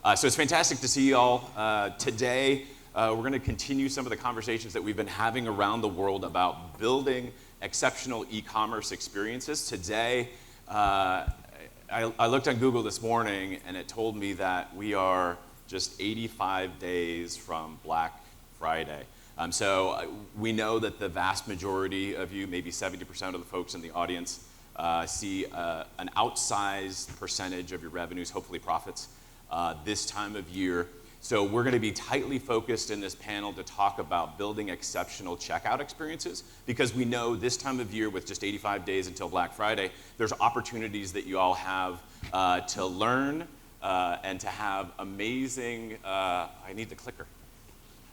So it's fantastic to see you all. Today, we're going to continue some of the conversations that we've been having around the world about building exceptional e-commerce experiences. Today, I looked on Google this morning, and it told me that we are just 85 days from Black Friday. So we know that the vast majority of you, maybe 70% of the folks in the audience, see an outsized percentage of your revenues, hopefully profits, this time of year. So we're going to be tightly focused in this panel to talk about building exceptional checkout experiences, because we know this time of year, with just 85 days until Black Friday, there's opportunities that you all have to learn and to have amazing, I need the clicker.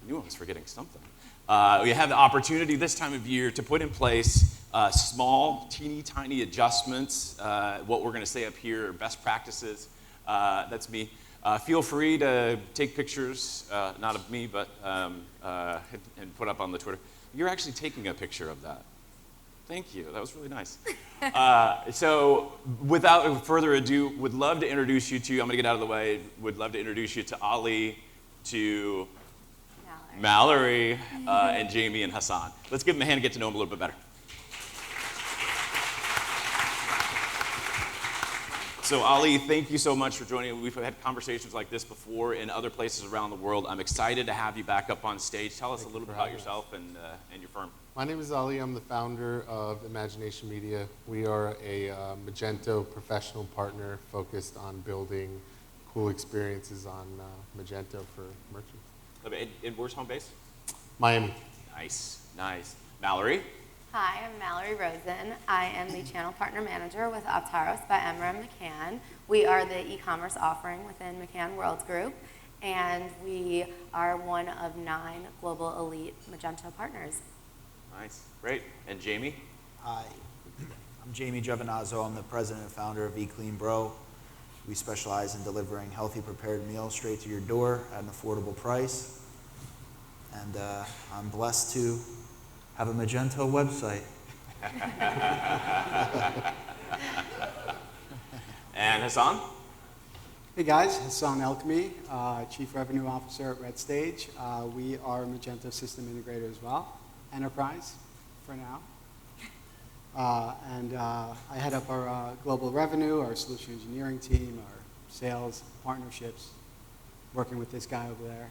I knew I was forgetting something. We have the opportunity this time of year to put in place small, teeny tiny adjustments. What we're going to say up here are best practices. That's me. Feel free to take pictures, not of me, but and put up on the Twitter. You're actually taking a picture of that. Thank you. That was really nice. So without further ado, would love to introduce you to, I'm going to get out of the way, would love to introduce you to Ali, to Mallory, and Jamie and Hassan. Let's give them a hand and get to know them a little bit better. So Ali, thank you so much for joining. We've had conversations like this before in other places around the world. I'm excited to have you back up on stage. Tell us a little bit about yourself and your firm. My name is Ali. I'm the founder of Imagination Media. We are a Magento professional partner focused on building cool experiences on Magento for merchants. And where's home base? Miami. Nice, nice. Mallory? Hi, I'm Mallory Rosen. I am the channel partner manager with Aptaros by Emra McCann. We are the e-commerce offering within McCann World Group, and we are one of 9 global elite Magento partners. Nice, great. And Jamie? Hi, I'm Jamie Giovinazzo. I'm the president and founder of eClean Bro. We specialize in delivering healthy prepared meals straight to your door at an affordable price. And I'm blessed to have a Magento website. And Hassan? Hey guys, Hassan Elkmi, Chief Revenue Officer at Red Stage. We are a Magento system integrator as well, enterprise for now. And I head up our global revenue, our solution engineering team, our sales, partnerships, working with this guy over there.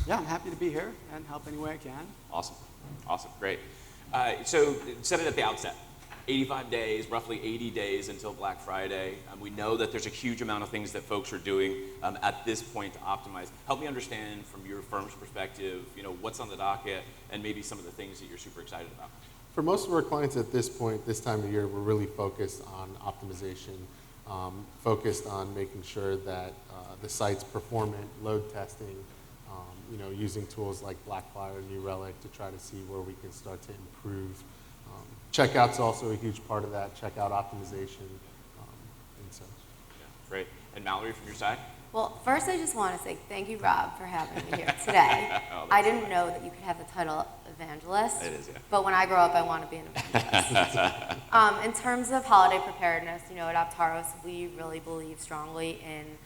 Yeah, I'm happy to be here and help any way I can. Awesome, awesome, great. So set it at the outset. 85 days, roughly 80 days until Black Friday. We know that there's a huge amount of things that folks are doing at this point to optimize. Help me understand from your firm's perspective, what's on the docket and maybe some of the things that you're super excited about. For most of our clients at this point, this time of year, we're really focused on optimization, focused on making sure that the site's performant, load testing, using tools like Blackfire, New Relic to try to see where we can start to improve. Checkout's also a huge part of that, checkout optimization, and such. Yeah, great. And Mallory, from your side? Well, first I just want to say thank you, Rob, for having me here today. I didn't know that you could have the title evangelist. It is, yeah. But when I grow up, I want to be an evangelist. In terms of holiday preparedness, at Aptaros, we really believe strongly in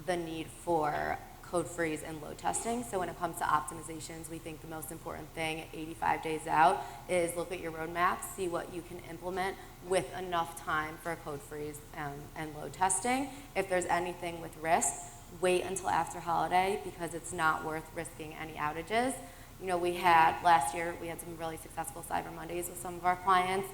the need for code freeze and load testing. So when it comes to optimizations, we think the most important thing 85 days out is look at your roadmap, see what you can implement with enough time for a code freeze and load testing. If there's anything with risk, wait until after holiday, because it's not worth risking any outages. Last year, we had some really successful Cyber Mondays with some of our clients.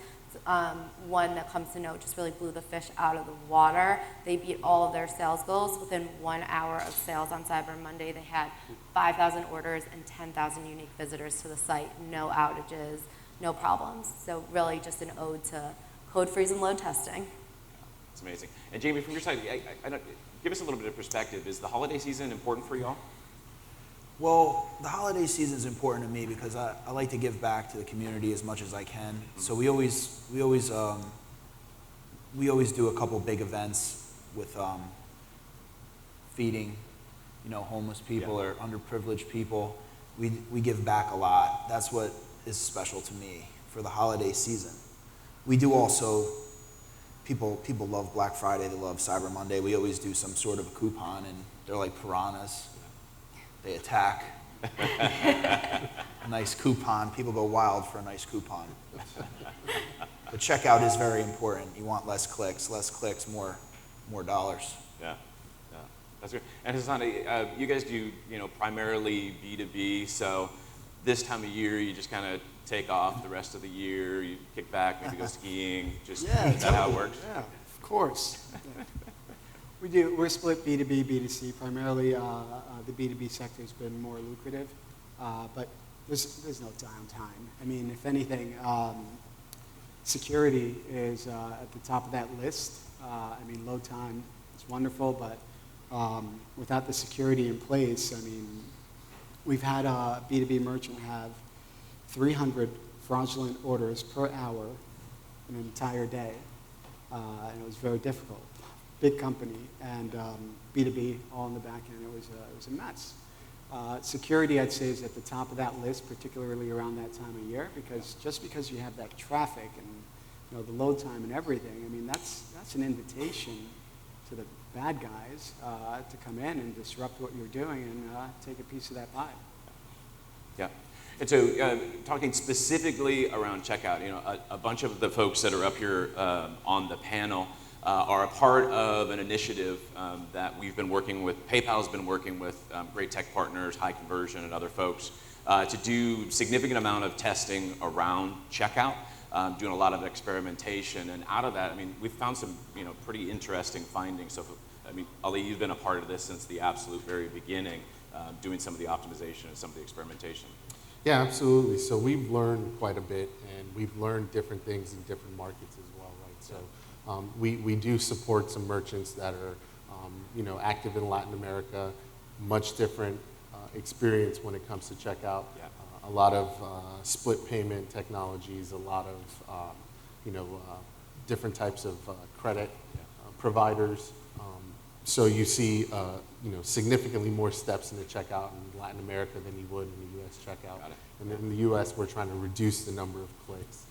One that comes to note just really blew the fish out of the water. They beat all of their sales goals within 1 hour of sales on Cyber Monday. They had 5,000 orders and 10,000 unique visitors to the site, no outages, no problems. So really just an ode to code freeze and load testing. It's amazing. And Jamie, from your side, give us a little bit of perspective. Is the holiday season important for you all? Well, the holiday season is important to me because I like to give back to the community as much as I can. So we always do a couple big events with feeding, homeless people or underprivileged people. We give back a lot. That's what is special to me for the holiday season. We do also people love Black Friday, they love Cyber Monday. We always do some sort of a coupon, and they're like piranhas. They attack. A nice coupon. People go wild for a nice coupon. But checkout is very important. You want less clicks, more dollars. Yeah, yeah, that's good. And Hassan, you guys do primarily B2B, so this time of year you just kind of take off the rest of the year, you kick back, maybe go skiing, just Yeah, is that how it works? Yeah, of course. Yeah. We do. We're split B2B, B2C. Primarily, the B2B sector has been more lucrative, but there's no downtime. I mean, if anything, security is at the top of that list. I mean, load time is wonderful, but without the security in place, I mean, we've had a B2B merchant have 300 fraudulent orders per hour in an entire day, and it was very difficult. Big company, and B2B all in the back end. It was a mess. Security, I'd say, is at the top of that list, particularly around that time of year, because just because you have that traffic and the load time and everything, I mean, that's an invitation to the bad guys to come in and disrupt what you're doing and take a piece of that pie. Yeah. And so talking specifically around checkout, a bunch of the folks that are up here on the panel are a part of an initiative that we've been working with. PayPal's been working with great tech partners, High Conversion, and other folks to do significant amount of testing around checkout, doing a lot of experimentation. And out of that, I mean, we've found some pretty interesting findings. So, I mean, Ali, you've been a part of this since the absolute very beginning, doing some of the optimization and some of the experimentation. Yeah, absolutely. So we've learned quite a bit, and we've learned different things in different markets as well, right? So we do support some merchants that are, active in Latin America, much different experience when it comes to checkout. Yeah. A lot of split payment technologies, a lot of, different types of credit providers. So you see, significantly more steps in the checkout in Latin America than you would in the U.S. checkout. Got it. And in the U.S., we're trying to reduce the number of clicks,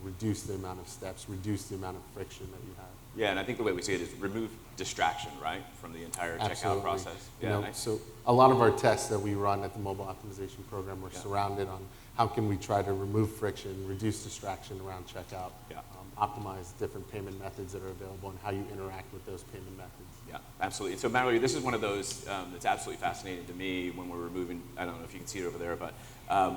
reduce the amount of steps, reduce the amount of friction that you have. Yeah, and I think the way we see it is remove distraction, right, from the entire Absolutely. checkout process. You Yeah, know, nice. so a lot of our tests that we run at the mobile optimization program are Yeah. surrounded on how can we try to remove friction, reduce distraction around checkout, Yeah. optimize different payment methods that are available and how you interact with those payment methods. Yeah, absolutely. And so, Mallory, this is one of those that's absolutely fascinating to me when we're removing, I don't know if you can see it over there, but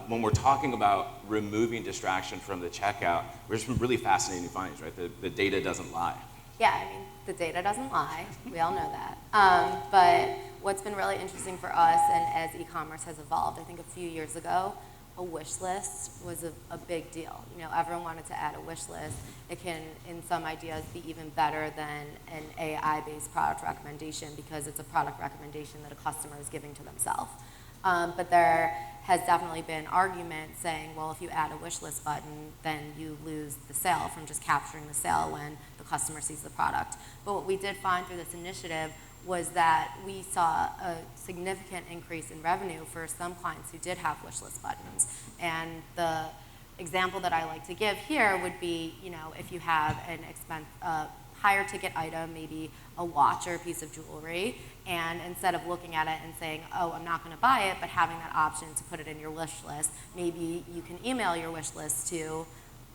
when we're talking about removing distraction from the checkout, there's some really fascinating findings, right? The data doesn't lie. Yeah, I mean, the data doesn't lie. We all know that. But what's been really interesting for us, and as e-commerce has evolved, I think a few years ago, a wish list was a big deal. Everyone wanted to add a wish list. It can, in some ideas, be even better than an AI-based product recommendation because it's a product recommendation that a customer is giving to themselves. But there has definitely been arguments saying, well, if you add a wish list button, then you lose the sale from just capturing the sale when the customer sees the product. But what we did find through this initiative was that we saw a significant increase in revenue for some clients who did have wish list buttons. And the example that I like to give here would be, if you have an higher ticket item, maybe a watch or a piece of jewelry, and instead of looking at it and saying, oh, I'm not going to buy it, but having that option to put it in your wish list, maybe you can email your wish list to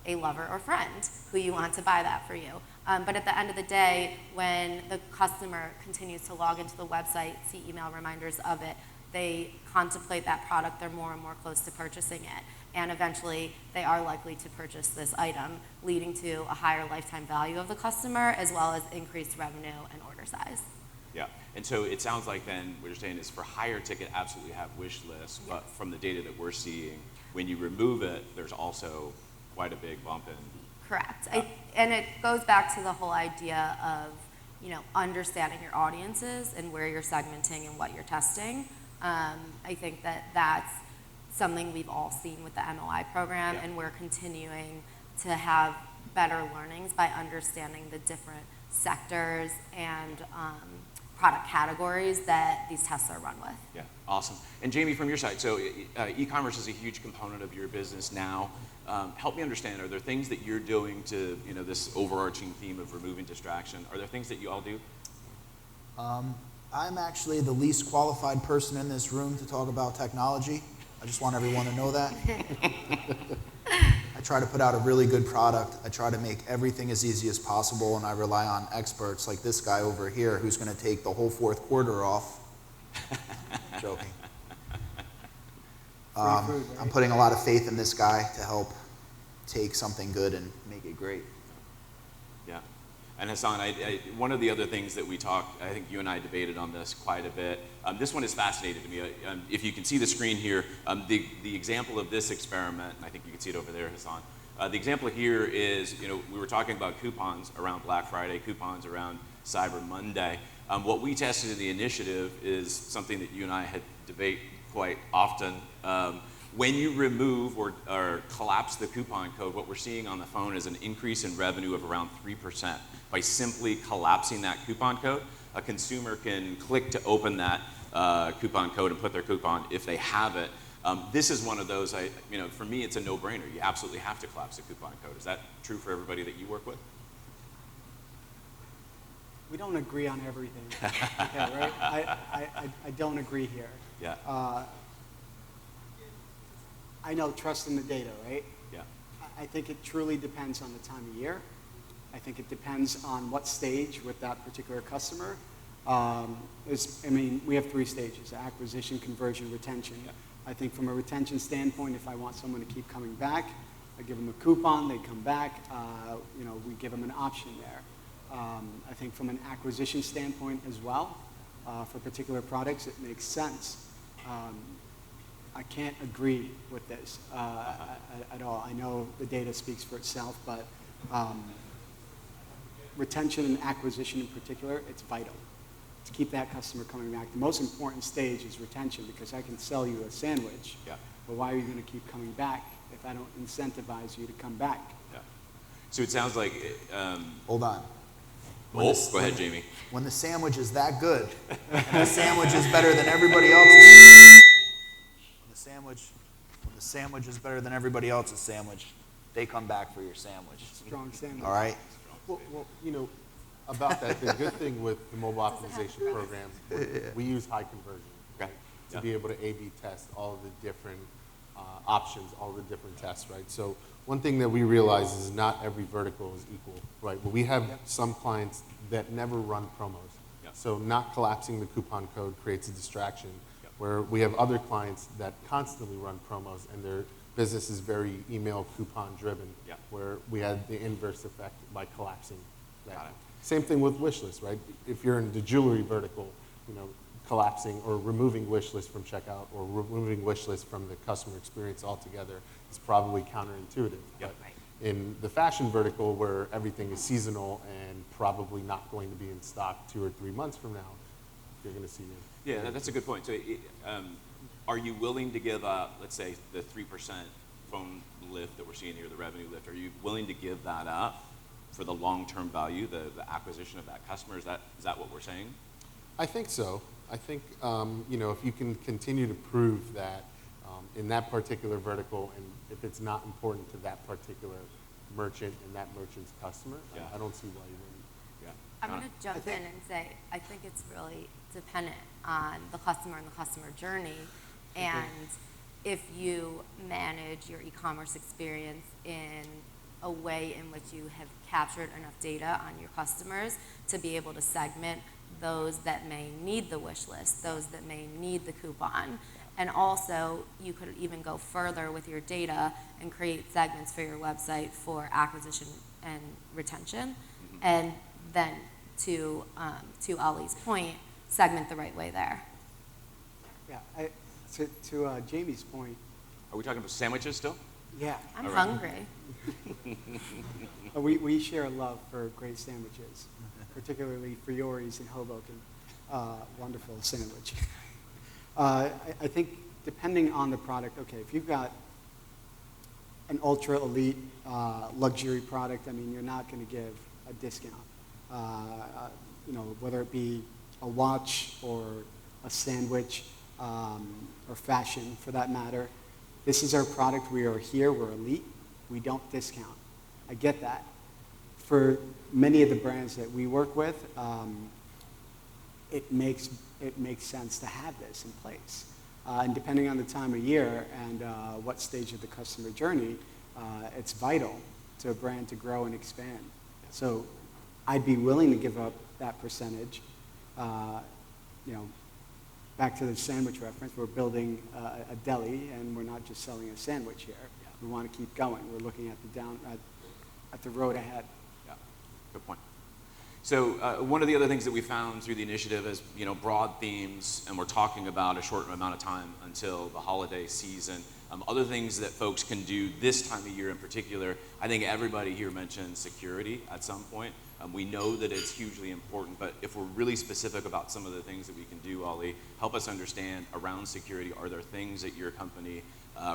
a lover or friend who you want to buy that for you. But at the end of the day, when the customer continues to log into the website, see email reminders of it, they contemplate that product, they're more and more close to purchasing it. And eventually, they are likely to purchase this item, leading to a higher lifetime value of the customer, as well as increased revenue and order size. Yeah, and so it sounds like then what you're saying is for higher ticket, absolutely have wish lists, but from the data that we're seeing, when you remove it, there's also quite a big bump in. Correct. And it goes back to the whole idea of, understanding your audiences and where you're segmenting and what you're testing. I think that's something we've all seen with the MOI program, and we're continuing to have better learnings by understanding the different sectors and product categories that these tests are run with. Yeah, awesome. And Jamie, from your side, so e-commerce is a huge component of your business now. Help me understand, are there things that you're doing to, this overarching theme of removing distraction? Are there things that you all do? I'm actually the least qualified person in this room to talk about technology. I just want everyone to know that. I try to put out a really good product. I try to make everything as easy as possible, and I rely on experts like this guy over here who's going to take the whole fourth quarter off. Joking. Free food, right? I'm putting a lot of faith in this guy to help take something good and make it great. Yeah. And Hassan, one of the other things that we talked, I think you and I debated on this quite a bit. This one is fascinating to me. If you can see the screen here, the example of this experiment, and I think you can see it over there, Hassan. The example here is, we were talking about coupons around Black Friday, coupons around Cyber Monday. What we tested in the initiative is something that you and I had debate quite often. When you remove or collapse the coupon code, what we're seeing on the phone is an increase in revenue of around 3%. By simply collapsing that coupon code, a consumer can click to open that coupon code and put their coupon if they have it. This is one of those, for me, it's a no-brainer. You absolutely have to collapse the coupon code. Is that true for everybody that you work with? We don't agree on everything. Okay, right? I don't agree here. Yeah. I know trust in the data, right? Yeah. I think it truly depends on the time of year. I think it depends on what stage with that particular customer. We have 3 stages: acquisition, conversion, retention. Yeah. I think from a retention standpoint, if I want someone to keep coming back, I give them a coupon, they come back, we give them an option there. I think from an acquisition standpoint as well, for particular products, it makes sense. I can't agree with this at all. I know the data speaks for itself, but retention and acquisition in particular, it's vital to keep that customer coming back. The most important stage is retention, because I can sell you a sandwich, Yeah. but why are you going to keep coming back if I don't incentivize you to come back? Yeah. So it sounds like. Hold on. Go ahead, Jamie. When the sandwich is that good, and the sandwich is better than everybody else's, when the sandwich is better than everybody else's sandwich, they come back for your sandwich. Strong sandwich. All right? Well, about that, the good thing with the mobile optimization program, we use high conversion, Okay. to be able to A/B test all the different options, all the different tests, right? So one thing that we realize is not every vertical is equal, right? But we have some clients that never run promos. Yep. So not collapsing the coupon code creates a distraction, Yep. where we have other clients that constantly run promos and their business is very email coupon driven, Yep. where we had the inverse effect by collapsing that. Got it. Same thing with wish list, right? If you're in the jewelry vertical, collapsing or removing wish list from checkout or removing wish list from the customer experience altogether is probably counterintuitive. Yep. But in the fashion vertical, where everything is seasonal and probably not going to be in stock 2 or 3 months from now, you're going to see it. Yeah, that's a good point. So, are you willing to give up, let's say, the 3% phone lift that we're seeing here, the revenue lift? Are you willing to give that up for the long-term value, the acquisition of that customer? Is that what we're saying? I think so. I think if you can continue to prove that in that particular vertical, and if it's not important to that particular merchant and that merchant's customer, Yeah. I don't see why you wouldn't. Yeah. I'm going to jump in and say, I think it's really dependent on the customer and the customer journey. And if you manage your e-commerce experience in a way in which you have captured enough data on your customers to be able to segment those that may need the wish list, those that may need the coupon. And also, you could even go further with your data and create segments for your website for acquisition and retention. And then to Ali's point, segment the right way there. Yeah, to Jamie's point, Are we talking about sandwiches still? yeah, I'm All right. hungry. we share a love for great sandwiches, particularly Friori's in Hoboken. Wonderful sandwich. I think depending on the product, okay, if you've got an ultra elite luxury product, you're not going to give a discount. Whether it be a watch or a sandwich or fashion for that matter. This is our product. We are here. We're elite. We don't discount. I get that. For many of the brands that we work with, it makes sense to have this in place. And depending on the time of year and what stage of the customer journey, it's vital to a brand to grow and expand. So I'd be willing to give up that percentage. Back to the sandwich reference, we're building a deli, and we're not just selling a sandwich here. We want to keep going. We're looking at the road ahead. Yeah, good point. So one of the other things that we found through the initiative is, broad themes, and we're talking about a short amount of time until the holiday season. Other things that folks can do this time of year in particular, I think everybody here mentioned security at some point. We know that it's hugely important, but if we're really specific about some of the things that we can do, Ali, help us understand around security. Are there things that your company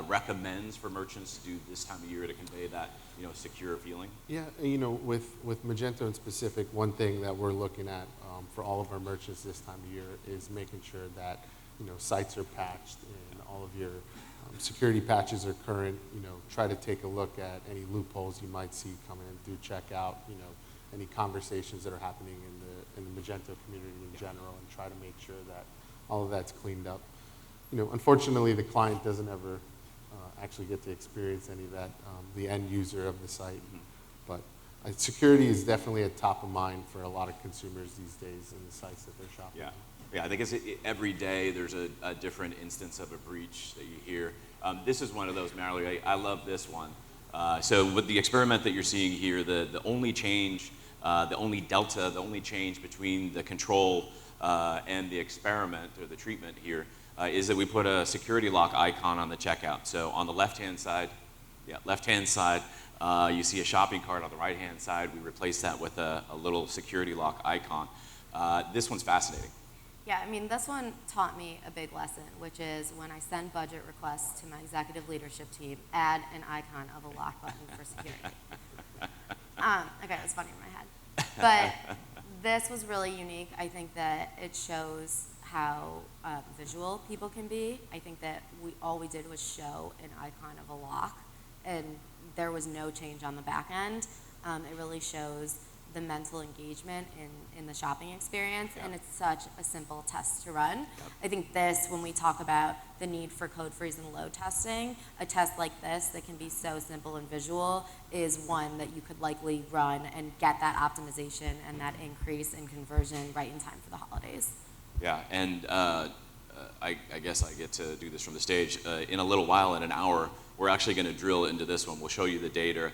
recommends for merchants to do this time of year to convey that, secure feeling? Yeah, with Magento in specific, one thing that we're looking at for all of our merchants this time of year is making sure that, sites are patched and all of your security patches are current. Try to take a look at any loopholes you might see coming in through checkout, any conversations that are happening in the Magento community in general, and try to make sure that all of that's cleaned up. Unfortunately, the client doesn't ever actually get to experience any of that, the end user of the site. But security is definitely at top of mind for a lot of consumers these days in the sites that they're shopping. Yeah, I think every day there's a different instance of a breach that you hear. This is one of those, Marilee. I love this one. So with the experiment that you're seeing here, the only change, the only delta, the only change between the control and the experiment or the treatment here is that we put a security lock icon on the checkout. So on the left-hand side, you see a shopping cart. On the right-hand side, we replace that with a little security lock icon. This one's fascinating. Yeah, this one taught me a big lesson, which is when I send budget requests to my executive leadership team, add an icon of a lock button for security. Okay, it was funny in my head. But this was really unique. I think that it shows how visual people can be. I think that all we did was show an icon of a lock, and there was no change on the back end. It really shows the mental engagement in the shopping experience, and it's such a simple test to run. I think this, when we talk about the need for code freeze and load testing, a test like this that can be so simple and visual is one that you could likely run and get that optimization and that increase in conversion right in time for the holidays. Yeah, and I guess I get to do this from the stage. In a little while, in an hour, we're actually going to drill into this one. We'll show you the data,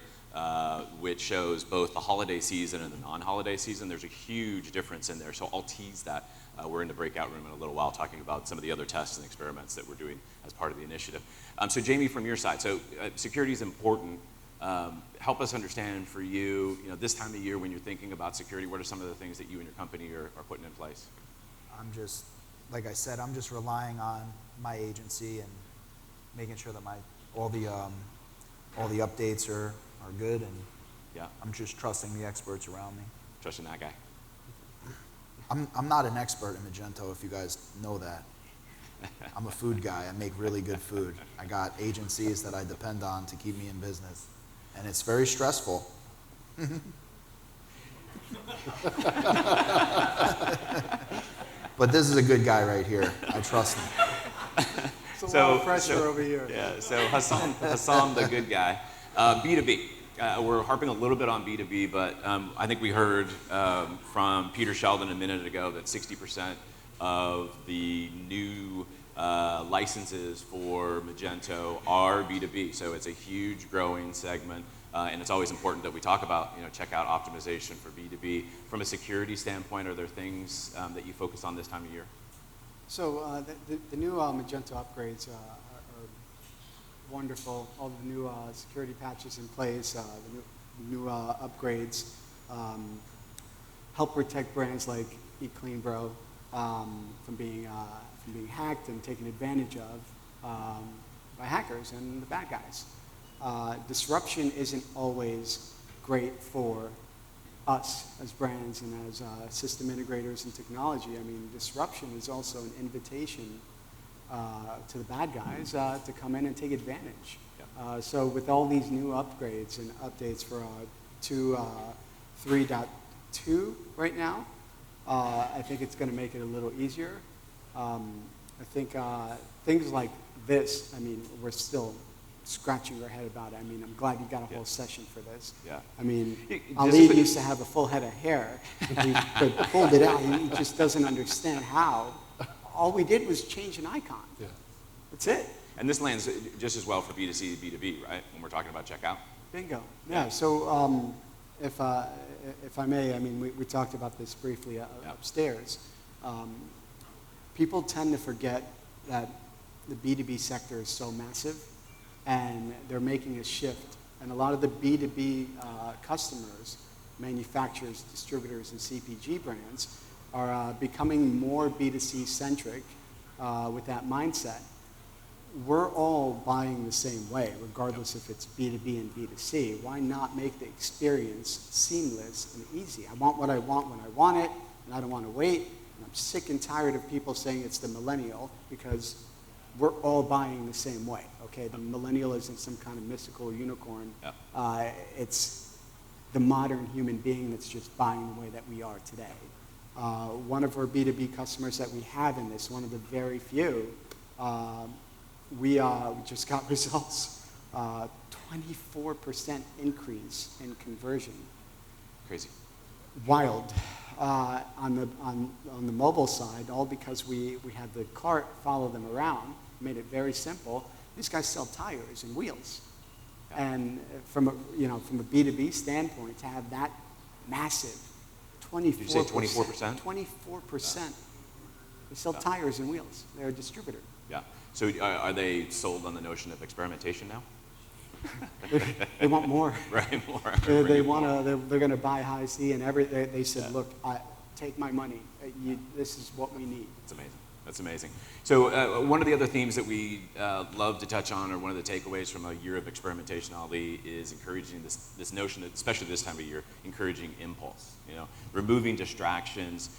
which shows both the holiday season and the non-holiday season. There's a huge difference in there, so I'll tease that. We're in the breakout room in a little while talking about some of the other tests and experiments that we're doing as part of the initiative. So Jamie, from your side, so security is important. Help us understand for you, this time of year when you're thinking about security, what are some of the things that you and your company are putting in place? Like I said, I'm just relying on my agency and making sure that all the updates are good, and I'm just trusting the experts around me. Trusting that guy. I'm not an expert in Magento, if you guys know that. I'm a food guy. I make really good food. I got agencies that I depend on to keep me in business, and it's very stressful. But this is a good guy right here. I trust him. It's a lot of pressure over here. Yeah, so Hassam, the good guy. B2B. We're harping a little bit on B2B, but I think we heard from Peter Sheldon a minute ago that 60% of the new licenses for Magento are B2B. So it's a huge growing segment, and it's always important that we talk about checkout optimization for B2B. From a security standpoint, are there things that you focus on this time of year? So the new Magento upgrades are wonderful. All the new security patches in place, the new upgrades help protect brands like eCleanBro from being hacked and taken advantage of by hackers and the bad guys. Disruption isn't always great for us as brands and as system integrators and technology. I mean, disruption is also an invitation to the bad guys to come in and take advantage. Yeah. So with all these new upgrades and updates for 3.2 right now, I think it's going to make it a little easier. I think things like this, I mean, we're still scratching our head about it. I mean, I'm glad you got a whole session for this. Yeah. I mean, Just Ali used to have a full head of hair. We pulled it out. He just doesn't understand how. All we did was change an icon. Yeah. That's it. And this lands just as well for B2C and B2B, right? When we're talking about checkout. Bingo. Yeah. So if I may, I mean, we talked about this briefly upstairs. People tend to forget that the B2B sector is so massive, and they're making a shift. And a lot of the B2B customers, manufacturers, distributors, and CPG brands are becoming more B2C centric with that mindset. We're all buying the same way, regardless if it's B2B and B2C. Why not make the experience seamless and easy? I want what I want when I want it, and I don't want to wait. And I'm sick and tired of people saying it's the millennial, because we're all buying the same way, okay? The millennial isn't some kind of mystical unicorn. Yeah. It's the modern human being that's just buying the way that we are today. One of our B2B customers that we have in this, one of the very few, we just got results, 24% increase in conversion. Crazy. Wild. On the mobile side, all because we had the cart follow them around, made it very simple. These guys sell tires and wheels. Yeah. And from a B2B standpoint, to have that massive 24%. Did you say 24%? 24%. They sell tires and wheels. They're a distributor. Yeah. So are they sold on the notion of experimentation now? They want more. Right, more. They want to. They're going to buy high C and everything. They said, "Look, take my money. This is what we need." That's amazing. That's amazing. So one of the other themes that we love to touch on, or one of the takeaways from a year of experimentation, Ali, is encouraging this notion, that, especially this time of year, encouraging impulse. You know, removing distractions,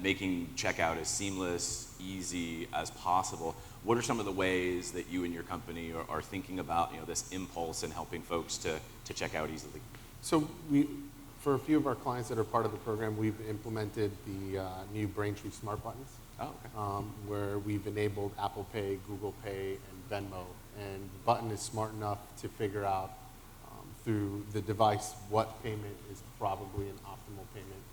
making checkout as seamless, easy as possible. What are some of the ways that you and your company are thinking about, this impulse and helping folks to check out easily? So for a few of our clients that are part of the program, we've implemented the new Braintree Smart Buttons. Oh, okay. Where we've enabled Apple Pay, Google Pay, and Venmo. And the button is smart enough to figure out through the device what payment is probably an optimal payment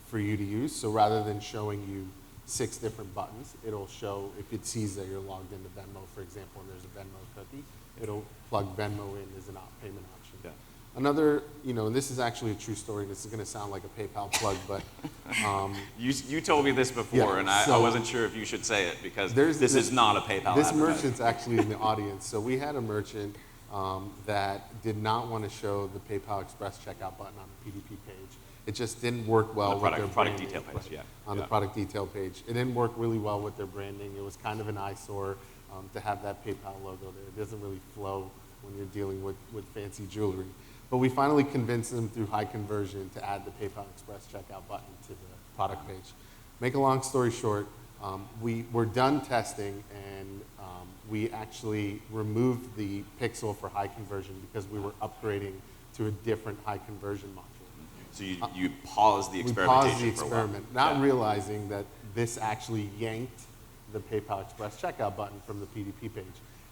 for you to use. So rather than showing you 6 different buttons, it'll show, if it sees that you're logged into Venmo, for example, and there's a Venmo cookie, it'll plug Venmo in as an payment option. Yeah. Another, and this is actually a true story, and this is going to sound like a PayPal plug, but You told me this before, Yeah, and I so wasn't sure if you should say it, because There's this is not a PayPal This advertisement. merchant's actually in the audience. So we had a merchant that did not want to show the PayPal Express checkout button on the PDP page. It just didn't work well On the with their product branding. detail page, yeah. On the product detail page. It didn't work really well with their branding. It was kind of an eyesore to have that PayPal logo there. It doesn't really flow when you're dealing with fancy jewelry. But we finally convinced them through high conversion to add the PayPal Express checkout button to the product page. Make a long story short, we were done testing, and we actually removed the pixel for high conversion because we were upgrading to a different high conversion module. So you paused the We experimentation paused the for a while. experiment, not Yeah. realizing that this actually yanked the PayPal Express checkout button from the PDP page.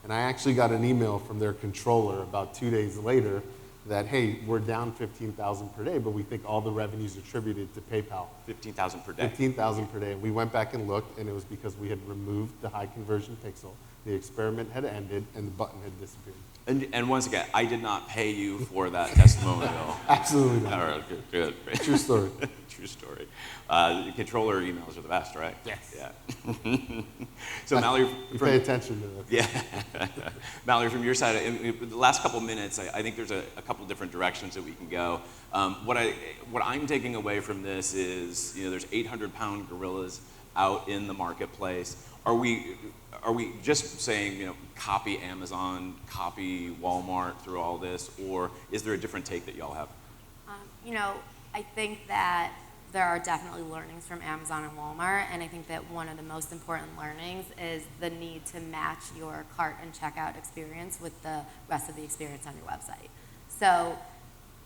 And I actually got an email from their controller about 2 days later that, hey, we're down 15,000 per day, but we think all the revenue's attributed to PayPal. 15,000 per day. 15,000 per day. And we went back and looked, and it was because we had removed the high conversion pixel. The experiment had ended, and the button had disappeared. And once again, I did not pay you for that testimonial. Absolutely All not. right, good. True story. True story. Controller emails are the best, right? Yes. Yeah. So Mallory, You pay attention to this. yeah, Mallory, from your side, in the last couple minutes, I think there's a couple different directions that we can go. What I'm taking away from this is, there's 800-pound gorillas out in the marketplace. Are we just saying, copy Amazon, copy Walmart through all this, or is there a different take that y'all have? You know, I think that there are definitely learnings from Amazon and Walmart, and I think that one of the most important learnings is the need to match your cart and checkout experience with the rest of the experience on your website. So,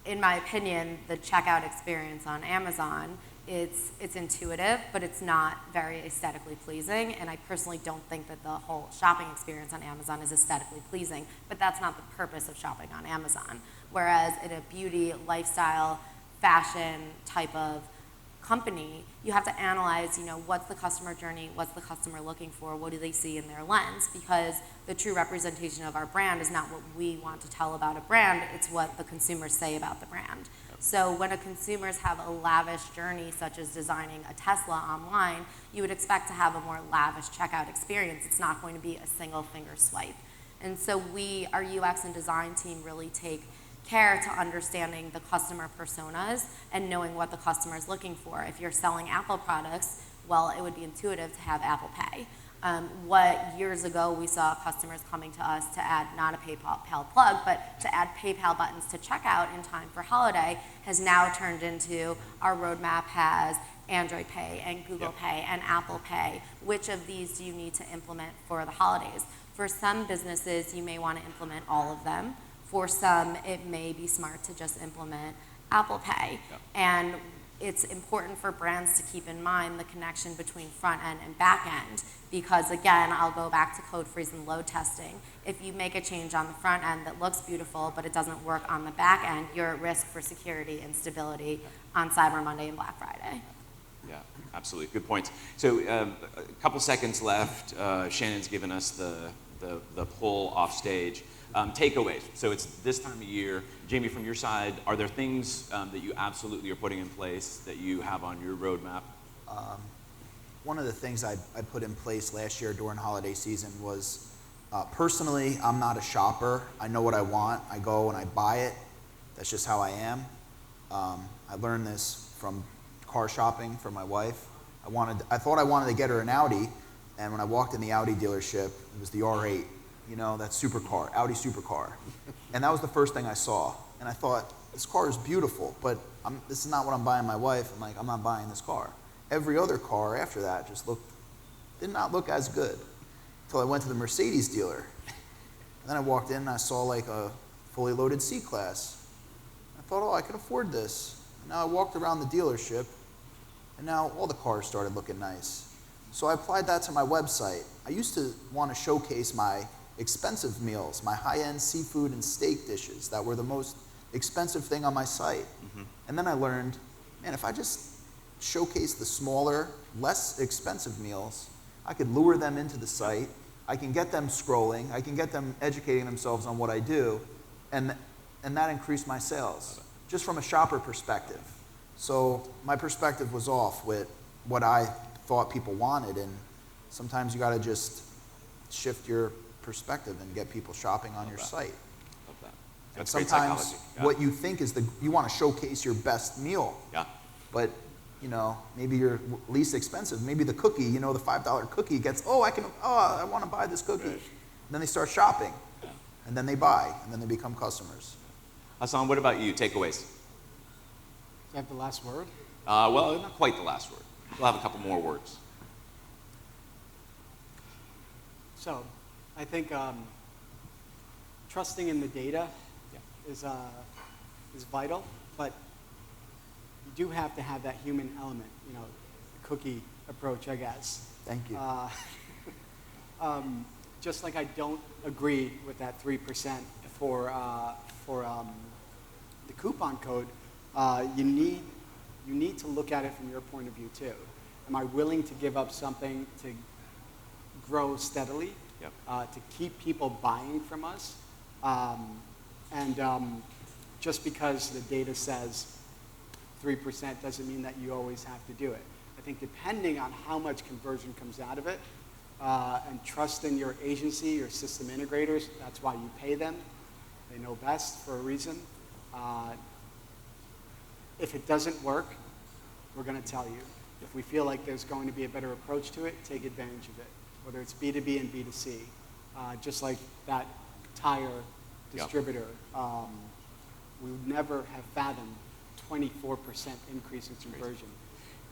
in my opinion, the checkout experience on Amazon, it's intuitive, but it's not very aesthetically pleasing, and I personally don't think that the whole shopping experience on Amazon is aesthetically pleasing, but that's not the purpose of shopping on Amazon. Whereas in a beauty, lifestyle, fashion type of company, you have to analyze, you know, what's the customer journey, what's the customer looking for, what do they see in their lens, because the true representation of our brand is not what we want to tell about a brand, it's what the consumers say about the brand. So when consumers have a lavish journey, such as designing a Tesla online, you would expect to have a more lavish checkout experience. It's not going to be a single finger swipe. And so our UX and design team really take care to understanding the customer personas and knowing what the customer is looking for. If you're selling Apple products, well, it would be intuitive to have Apple Pay. What years ago we saw customers coming to us to add not a PayPal plug, but to add PayPal buttons to checkout in time for holiday has now turned into our roadmap has Android Pay and Google Pay and Apple Pay. Which of these do you need to implement for the holidays? For some businesses, you may want to implement all of them. For some, it may be smart to just implement Apple Pay. And it's important for brands to keep in mind the connection between front end and back end, because again, I'll go back to code freeze and load testing. If you make a change on the front end that looks beautiful, but it doesn't work on the back end, you're at risk for security and stability on Cyber Monday and Black Friday. Yeah, absolutely. Good points. So a couple seconds left. Shannon's given us the poll off stage. Takeaways. So it's this time of year. Jamie, from your side, are there things that you absolutely are putting in place that you have on your roadmap? One of the things I put in place last year during holiday season was, personally, I'm not a shopper. I know what I want. I go and I buy it. That's just how I am. I learned this from car shopping for my wife. I thought I wanted to get her an Audi, and when I walked in the Audi dealership, it was the R8. You know, that supercar, Audi supercar. And that was the first thing I saw. And I thought, this car is beautiful, but this is not what I'm buying my wife. I'm like, I'm not buying this car. Every other car after that did not look as good. Until I went to the Mercedes dealer. And then I walked in and I saw like a fully loaded C-Class. I thought, oh, I can afford this. And now I walked around the dealership, and now all the cars started looking nice. So I applied that to my website. I used to want to showcase my expensive meals, my high-end seafood and steak dishes that were the most expensive thing on my site. Mm-hmm. And then I learned, man, if I just showcase the smaller, less expensive meals, I could lure them into the site, I can get them scrolling, I can get them educating themselves on what I do, and that increased my sales, just from a shopper perspective. So my perspective was off with what I thought people wanted, and sometimes you gotta just shift your perspective and get people shopping on your site. Love that. And That's great sometimes psychology. what you think is you want to showcase your best meal. Yeah. But you know, maybe your least expensive, maybe the cookie, you know, the $5 cookie gets, I want to buy this cookie. Right. And then they start shopping, and then they buy, and then they become customers. Hassan, what about you? Takeaways? Do I have the last word? Well, not quite the last word. We'll have a couple more words. So, I think trusting in the data is vital, but you do have to have that human element, you know, the cookie approach, I guess. Thank you. Just like I don't agree with that 3% for the coupon code, you need to look at it from your point of view too. Am I willing to give up something to grow steadily? Yep. To keep people buying from us, just because the data says 3% doesn't mean that you always have to do it. I think depending on how much conversion comes out of it, and trust in your agency, your system integrators, that's why you pay them. They know best for a reason. If it doesn't work, we're going to tell you. If we feel like there's going to be a better approach to it, take advantage of it. Whether it's B2B and B2C, just like that tire distributor, we would never have fathomed 24% increase in conversion.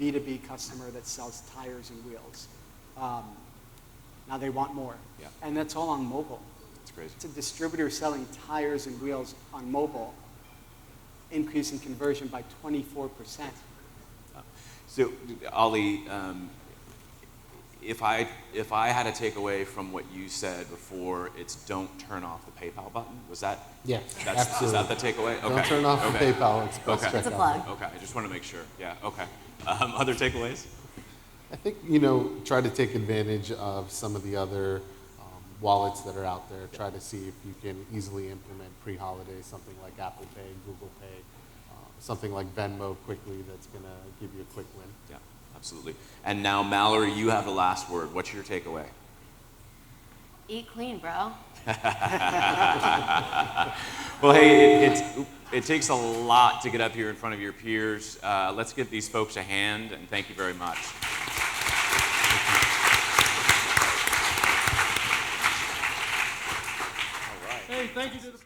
B2B customer that sells tires and wheels. Now they want more. Yeah. And that's all on mobile. It's crazy. It's a distributor selling tires and wheels on mobile, increasing conversion by 24%. So, Ali, if I had to take away from what you said before, it's don't turn off the PayPal button. Was that? Yes, Is absolutely. that the takeaway? Okay. Don't turn off the Okay. PayPal Express Okay. It's a checkout. plug. Okay. I just want to make sure. Yeah. Okay. Other takeaways? I think, try to take advantage of some of the other wallets that are out there. Try to see if you can easily implement pre-holiday, something like Apple Pay, Google Pay, something like Venmo quickly that's going to give you a quick win. Yeah, absolutely. And now, Mallory, you have the last word. What's your takeaway? Eat clean, bro. Well, hey, it takes a lot to get up here in front of your peers. Let's give these folks a hand, and thank you very much. Hey, thank you to the